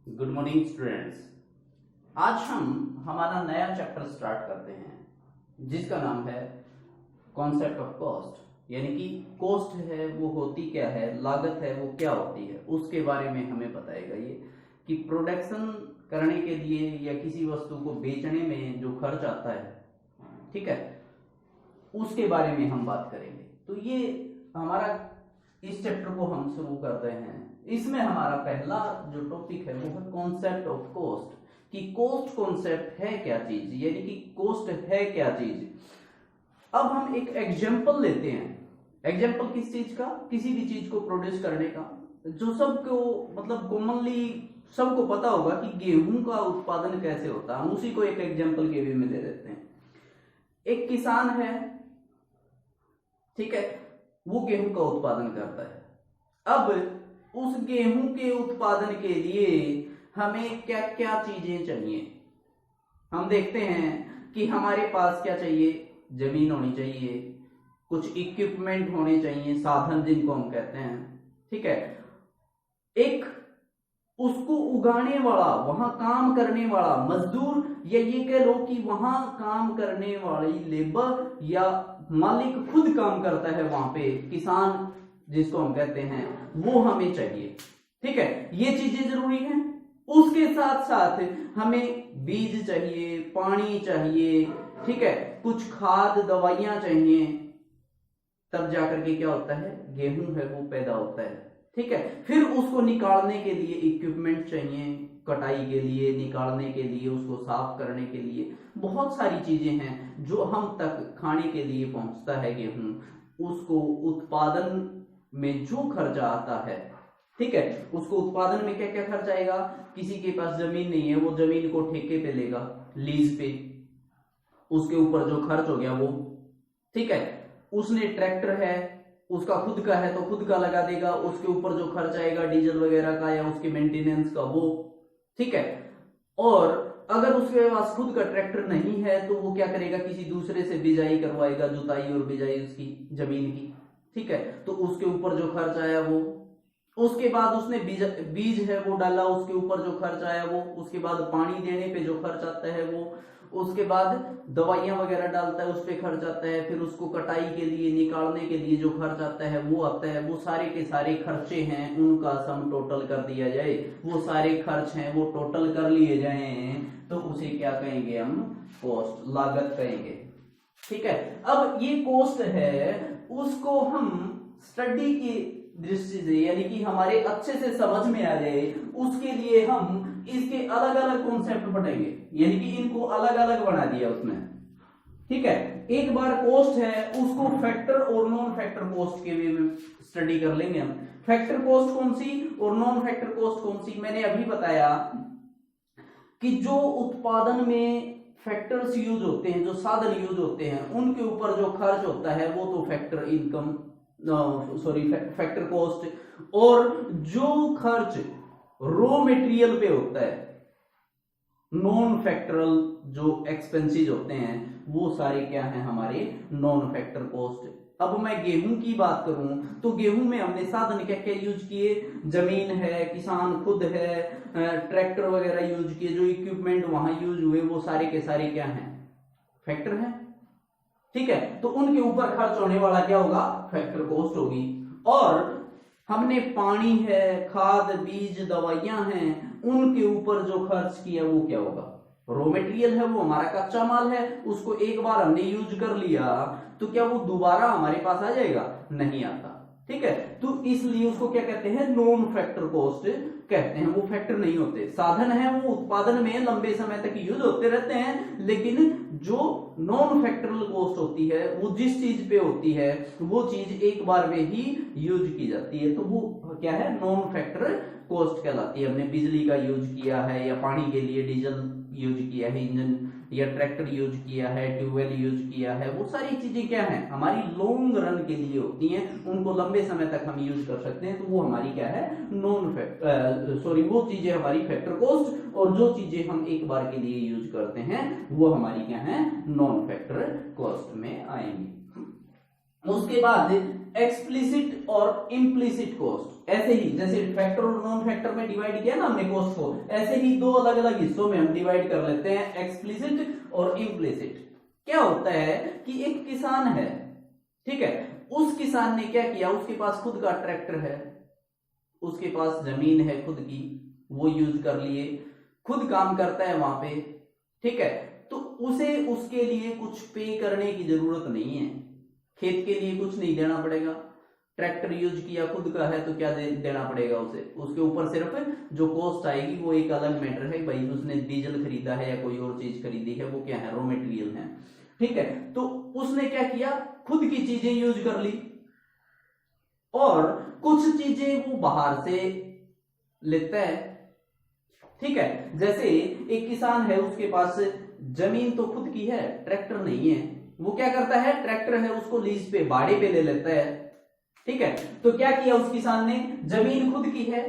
Good morning students. आज हम हमारा नया चैप्टर स्टार्ट करते हैं जिसका नाम है कॉन्सेप्ट ऑफ कॉस्ट। यानी कि कॉस्ट है वो होती क्या है, लागत है वो क्या होती है, उसके बारे में हमें बताएगा ये कि प्रोडक्शन करने के लिए या किसी वस्तु को बेचने में जो खर्च आता है, ठीक है, उसके बारे में हम बात करेंगे। तो ये हमारा इस चैप्टर को हम शुरू करते हैं। इसमें हमारा पहला जो टॉपिक है वो है कॉन्सेप्ट ऑफ कॉस्ट, कि कॉस्ट कॉन्सेप्ट है क्या चीज, यानी कि कॉस्ट है क्या चीज। अब हम एक एग्जांपल लेते हैं। एग्जांपल किस चीज का? किसी भी चीज को प्रोड्यूस करने का, जो सबको मतलब कॉमनली सबको पता होगा कि गेहूं का उत्पादन कैसे होता है। हम उसी को एक एग्जांपल के वे में ले लेते हैं। एक किसान है, ठीक है, वो गेहूं का उत्पादन करता है। अब उस गेहूं के उत्पादन के लिए हमें क्या क्या चीजें चाहिए, हम देखते हैं कि हमारे पास क्या चाहिए, जमीन होनी चाहिए, कुछ इक्विपमेंट होने चाहिए, साधन जिनको हम कहते हैं, ठीक है, एक उसको उगाने वाला, वहां काम करने वाला मजदूर, या ये कह लो कि वहां काम करने वाली लेबर या मालिक खुद काम करता है वहां पे, किसान जिसको हम कहते हैं, वो हमें चाहिए। ठीक है, ये चीजें जरूरी हैं। उसके साथ साथ हमें बीज चाहिए, पानी चाहिए, ठीक है, कुछ खाद दवाइयां चाहिए, तब जाकर के क्या होता है, गेहूं है वो पैदा होता है। ठीक है, फिर उसको निकालने के लिए इक्विपमेंट चाहिए, कटाई के लिए, निकालने के लिए, उसको साफ करने के लिए बहुत सारी चीजें हैं जो हम तक खाने के लिए पहुंचता है गेहूं। उसको उत्पादन में जो खर्चा आता है, ठीक है, उसको उत्पादन में क्या क्या खर्च आएगा। किसी के पास जमीन नहीं है, वो जमीन को ठेके पे लेगा, लीज पे, उसके ऊपर जो खर्च हो गया वो, ठीक है, उसने ट्रैक्टर है, उसका खुद का है तो खुद का लगा देगा, उसके ऊपर जो खर्च आएगा डीजल वगैरह का या उसके मेंटेनेंस का वो, ठीक है। और अगर उसके पास खुद का ट्रैक्टर नहीं है तो वो क्या करेगा, किसी दूसरे से बिजाई करवाएगा, जुताई और बिजाई उसकी जमीन की, ठीक है, तो उसके ऊपर जो खर्च आया वो, उसके बाद उसने बीज है वो डाला, उसके ऊपर जो खर्च आया वो, उसके बाद पानी देने पे जो खर्च आता है वो, उसके बाद दवाइयां वगैरह डालता है उस पे खर्च आता है, फिर उसको कटाई के लिए, निकालने के लिए जो खर्च आता है वो आता है। वो सारे के सारे खर्चे हैं, उनका सम टोटल कर दिया जाए, वो सारे खर्च हैं वो टोटल कर लिए जाए तो उसे क्या कहेंगे हम, कॉस्ट, लागत कहेंगे। ठीक है, अब ये कॉस्ट है, उसको हम स्टडी की दृष्टि से, यानी कि हमारे अच्छे से समझ में आ जाए उसके लिए हम इसके अलग अलग कॉन्सेप्ट पढ़ेंगे, यानी कि इनको अलग अलग बना दिया उसमें। ठीक है, एक बार कॉस्ट है उसको फैक्टर और नॉन फैक्टर कॉस्ट के वे में स्टडी कर लेंगे हम। फैक्टर कॉस्ट कौन सी और नॉन फैक्टर कॉस्ट कौन सी, मैंने अभी बताया कि जो उत्पादन में फैक्टर्स यूज होते हैं, जो साधन यूज होते हैं, उनके ऊपर जो खर्च होता है वो तो factor income, sorry factor cost, और जो खर्च रॉ मटेरियल पे होता है, नॉन फैक्टरल जो एक्सपेंसेस होते हैं, वो सारे क्या हैं, हमारे नॉन फैक्टर कॉस्ट। अब मैं गेहूं की बात करूं तो गेहूं में हमने साधन क्या क्या यूज किए, जमीन है, किसान खुद है, ट्रैक्टर वगैरह यूज किए, जो इक्विपमेंट वहां यूज हुए वो सारे के सारे क्या हैं, फैक्टर हैं। ठीक है, तो उनके ऊपर खर्च होने वाला क्या होगा, फैक्टर कॉस्ट होगी। और हमने पानी है, खाद, बीज, दवाइयां हैं, उनके ऊपर जो खर्च किया वो क्या होगा, रॉ मटेरियल है, वो हमारा कच्चा माल है, उसको एक बार हमने यूज कर लिया तो क्या वो दोबारा हमारे पास आ जाएगा, नहीं आता। ठीक है, तो इसलिए उसको क्या कहते हैं, नॉन फैक्टर कॉस्ट कहते हैं, वो फैक्टर नहीं होते। साधन है वो उत्पादन में लंबे समय तक यूज होते रहते हैं, लेकिन जो नॉन फैक्टरल कॉस्ट होती है वो जिस चीज पे होती है वो चीज एक बार में ही यूज की जाती है, तो वो क्या है, नॉन फैक्टर कॉस्ट कहलाती है। हमने बिजली का यूज किया है, या पानी के लिए डीजल यूज किया है, इंजन या ट्रैक्टर यूज किया है, ट्यूबवेल यूज किया है, वो सारी चीजें क्या है, हमारी लॉन्ग रन के लिए होती हैं, उनको लंबे समय तक हम यूज कर सकते हैं, तो वो हमारी क्या है, नॉन फैक्टर, सॉरी, वो चीजें हमारी फैक्टर कॉस्ट, और जो चीजें हम एक बार के लिए यूज करते हैं वो हमारी क्या है, नॉन फैक्टर कॉस्ट में आएंगी। उसके बाद एक्सप्लिसिट और इम्प्लिसिट कॉस्ट। ऐसे ही जैसे फैक्टर और नॉन फैक्टर में डिवाइड किया ना हमने कॉस्ट को, ऐसे ही दो अलग अलग हिस्सों में हम डिवाइड कर लेते हैं, एक्सप्लिसिट और इम्प्लिसिट। क्या होता है कि एक किसान है, ठीक है, उस किसान ने क्या किया, उसके पास खुद का ट्रैक्टर है, उसके पास जमीन है खुद की, वो यूज कर लिए, खुद काम करता है वहां पे, ठीक है, तो उसे उसके लिए कुछ पे करने की जरूरत नहीं है, खेत के लिए कुछ नहीं देना पड़ेगा। ट्रैक्टर यूज किया, खुद का है, तो क्या देना पड़ेगा उसे, उसके ऊपर सिर्फ जो कॉस्ट आएगी वो एक अलग मैटर है, भाई उसने डीजल खरीदा है या कोई और चीज खरीदी है, वो क्या है, रॉ मटेरियल है, ठीक है। तो उसने क्या किया, खुद की चीजें यूज कर ली और कुछ चीजें वो बाहर से लेता है, ठीक है। जैसे एक किसान है, उसके पास जमीन तो खुद की है, ट्रैक्टर नहीं है, वो क्या करता है, ट्रैक्टर है उसको लीज पे, भाड़े पे ले लेता है, ठीक है। तो क्या किया उस किसान ने, जमीन खुद की है,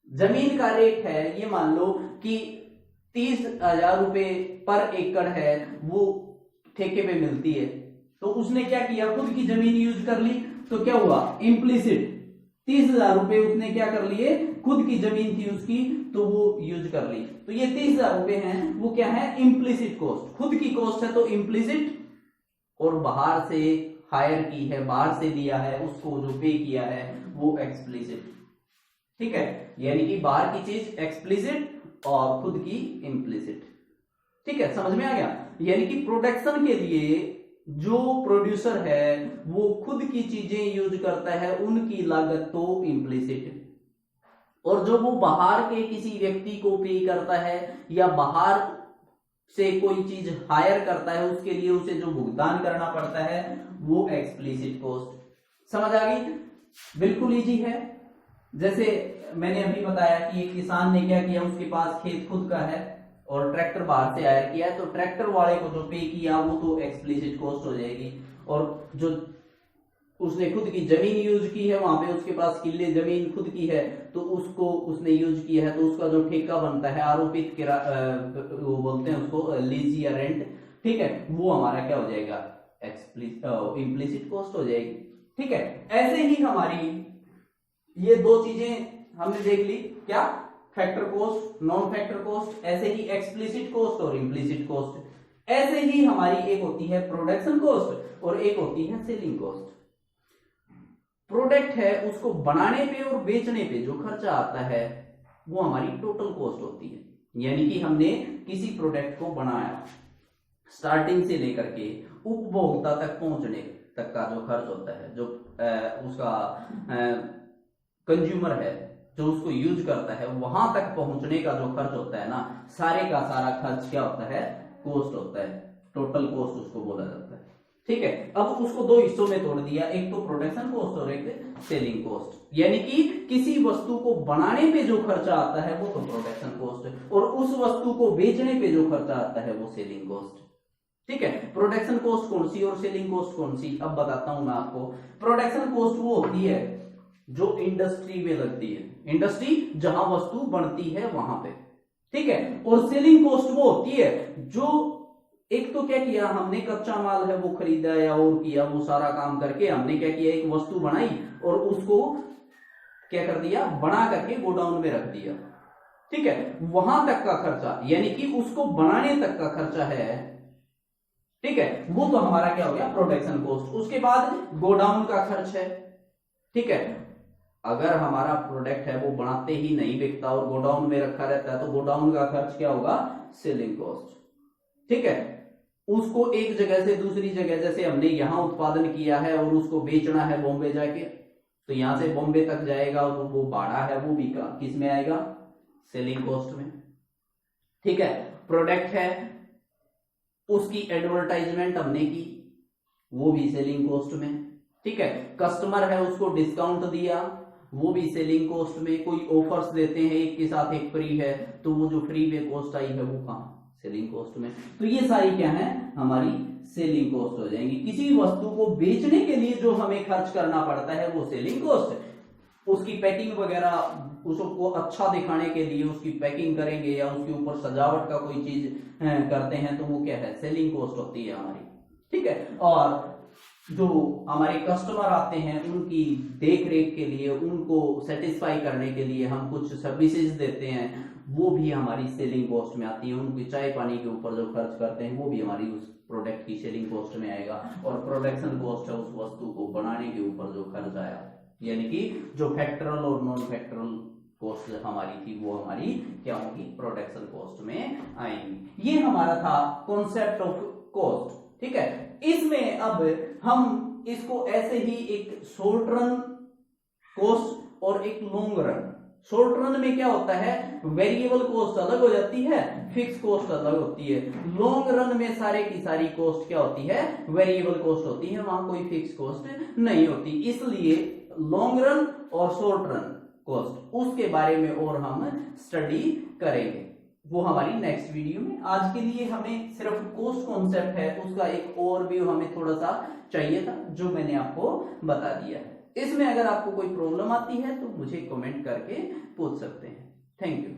जमीन का रेट है, ये मान लो कि 30,000 रुपए पर एकड़ है, वो ठेके पे मिलती है। तो उसने क्या किया, खुद की जमीन यूज कर ली, तो क्या हुआ, इम्प्लिसिट 30,000 रुपए उसने क्या कर लिए, खुद की जमीन थी उसकी, तो वो यूज कर ली। तो ये 30,000 रुपए हैं, वो क्या है, इम्प्लिसिट कॉस्ट, खुद की कॉस्ट है तो इम्प्लिसिट, और बाहर से हायर की है, बाहर से दिया है, उसको जो पे किया है वो एक्सप्लिसिट, ठीक है। यानी कि बाहर की चीज एक्सप्लिसिट और खुद की इम्प्लिसिट, ठीक है, समझ में आ गया। यानी कि प्रोडक्शन के लिए जो प्रोड्यूसर है वो खुद की चीजें यूज करता है, उनकी लागत तो इम्प्लिसिट, और जो वो बाहर के किसी व्यक्ति को पे करता है या बाहर से कोई चीज हायर करता है, उसके लिए उसे जो भुगतान करना पड़ता है वो एक्सप्लिसिट कॉस्ट। समझ आ गई, बिल्कुल इजी है। जैसे मैंने अभी बताया कि एक किसान ने क्या किया, उसके पास खेत खुद का है और ट्रैक्टर बाहर से हायर किया है, तो ट्रैक्टर वाले को जो पे किया वो तो एक्सप्लिसिट कॉस्ट हो जाएगी, और जो उसने खुद की जमीन यूज की है, वहां पे उसके पास किले जमीन खुद की है, तो उसको उसने यूज किया है, तो उसका जो ठेका बनता है, आरोपित वो बोलते हैं उसको लीज या रेंट, ठीक है, वो हमारा क्या हो जाएगा, इम्प्लिसिट कॉस्ट हो जाएगी, ठीक है। ऐसे ही हमारी ये दो चीजें हमने देख ली, क्या, factor cost, non factor cost, ऐसे ही एक्सप्लिसिट कॉस्ट और इम्प्लिसिट कॉस्ट। ऐसे ही हमारी एक होती है प्रोडक्शन कॉस्ट और एक होती है सेलिंग कॉस्ट। प्रोडक्ट है उसको बनाने पे और बेचने पे जो खर्चा आता है वो हमारी टोटल कॉस्ट होती है, यानी कि हमने किसी प्रोडक्ट को बनाया, स्टार्टिंग से लेकर के उपभोक्ता तक पहुंचने तक का जो खर्च होता है, जो उसका कंज्यूमर है जो उसको यूज करता है, वहां तक पहुंचने का जो खर्च होता है ना, सारे का सारा खर्च क्या होता है, कॉस्ट होता है, टोटल कॉस्ट उसको बोला जाता है, ठीक है। अब उसको दो हिस्सों में तोड़ दिया, एक तो प्रोडक्शन कॉस्ट और एक सेलिंग कॉस्ट, यानी कि किसी वस्तु को बनाने पे जो खर्चा आता है वो तो प्रोडक्शन कॉस्ट, और उस वस्तु को बेचने पे जो खर्चा आता है वो सेलिंग कॉस्ट, ठीक है। प्रोडक्शन कॉस्ट कौन सी और सेलिंग कॉस्ट कौन सी, अब बताता हूं मैं आपको। प्रोडक्शन कॉस्ट वो होती है जो इंडस्ट्री में लगती है, इंडस्ट्री जहां वस्तु बनती है वहां पे, ठीक है। और सेलिंग कॉस्ट वो होती है जो एक तो क्या किया हमने, कच्चा माल है वो खरीदा या और किया, वो सारा काम करके हमने क्या किया, एक वस्तु बनाई और उसको क्या कर दिया, बना करके गोडाउन में रख दिया, ठीक है। वहां तक का खर्चा, यानी कि उसको बनाने तक का खर्चा है, ठीक है, वो तो हमारा क्या हो गया, प्रोडक्शन कॉस्ट। उसके बाद गोडाउन का खर्च है, ठीक है। अगर हमारा प्रोडक्ट है वो बनाते ही नहीं बिकता और गोडाउन में रखा रहता है, तो गोडाउन का खर्च क्या होगा, सेलिंग कॉस्ट, ठीक है। उसको एक जगह से दूसरी जगह, जैसे हमने यहां उत्पादन किया है और उसको बेचना है बॉम्बे जाके, तो यहां से बॉम्बे तक जाएगा और वो भाड़ा है वो भी किस में आएगा, सेलिंग कॉस्ट में, ठीक है। प्रोडक्ट है उसकी एडवर्टाइजमेंट हमने की, वो भी सेलिंग कॉस्ट में, ठीक है। कस्टमर है उसको डिस्काउंट दिया, वो भी सेलिंग कॉस्ट में। कोई ऑफर्स देते हैं एक के साथ एक फ्री है, तो वो जो फ्री में कॉस्ट आई है वो कहां, सेलिंग कॉस्ट में। तो ये सारी क्या है, हमारी सेलिंग कॉस्ट हो जाएंगी। किसी वस्तु को बेचने के लिए जो हमें खर्च करना पड़ता है वो सेलिंग कॉस्ट है। उसकी पैकिंग वगैरह, उसको अच्छा दिखाने के लिए उसकी पैकिंग करेंगे या उसके ऊपर सजावट का कोई चीज करते हैं, तो वो क्या है, सेलिंग कॉस्ट होती है हमारी, ठीक है। और जो हमारे कस्टमर आते हैं उनकी देख रेख के लिए, उनको सेटिस्फाई करने के लिए हम कुछ सर्विसेज देते हैं, वो भी हमारी सेलिंग कॉस्ट में आती है। उनकी चाय पानी के ऊपर जो खर्च करते हैं वो भी हमारी उस प्रोडक्ट की सेलिंग कॉस्ट में आएगा। और प्रोडक्शन कॉस्ट है उस वस्तु को बनाने के ऊपर जो खर्च आया, यानी कि जो फैक्टरल और नॉन फैक्टरल कॉस्ट हमारी थी वो हमारी क्या होगी, प्रोडक्शन कॉस्ट में आएंगी। ये हमारा था कॉन्सेप्ट ऑफ कॉस्ट। ठीक है, इसमें अब हम इसको ऐसे ही एक शॉर्ट रन कॉस्ट और एक लॉन्ग रन। शॉर्ट रन में क्या होता है, वेरिएबल कॉस्ट अलग हो जाती है, फिक्स कॉस्ट अलग होती है। लॉन्ग रन में सारे की सारी कॉस्ट क्या होती है, वेरिएबल कॉस्ट होती है, वहां कोई फिक्स कॉस्ट नहीं होती। इसलिए लॉन्ग रन और शॉर्ट रन कॉस्ट, उसके बारे में और हम स्टडी करेंगे, वो हमारी नेक्स्ट वीडियो में। आज के लिए हमें सिर्फ कॉस्ट कॉन्सेप्ट है उसका एक ओवरव्यू हमें थोड़ा सा चाहिए था, जो मैंने आपको बता दिया है। इसमें अगर आपको कोई प्रॉब्लम आती है तो मुझे कमेंट करके पूछ सकते हैं। Thank you.